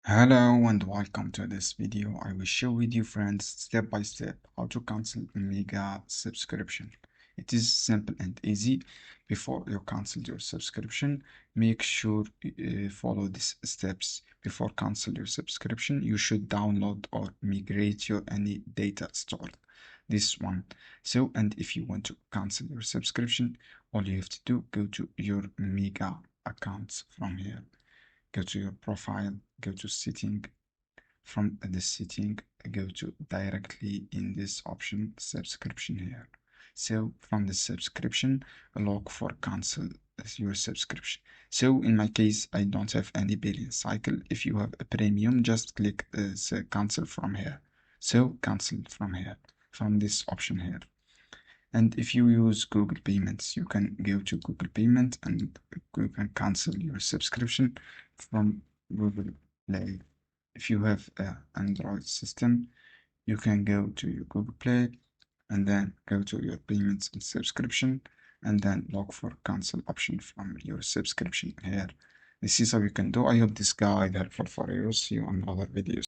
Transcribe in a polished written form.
Hello and welcome to this video. I will show with you friends step by step how to cancel a mega subscription. It is simple and easy. Before you cancel your subscription, make sure follow these steps. Before cancel your subscription, you should download or migrate your any data stored. This one. And if you want to cancel your subscription, all you have to do, go to your mega accounts from here. Go to your profile, go to setting. From the setting, go to directly in this option subscription here. So from the subscription, look for cancel your subscription. So in my case, I don't have any billing cycle. If you have a premium, just click cancel from here. So cancel from here, from this option here. And if you use Google Payments, you can go to Google Payment and you can cancel your subscription from Google Play. If you have an Android system, you can go to your Google Play and then go to your payments and subscription and then look for cancel option from your subscription here. This is how you can do. I hope this guide helpful for you. See you on other videos.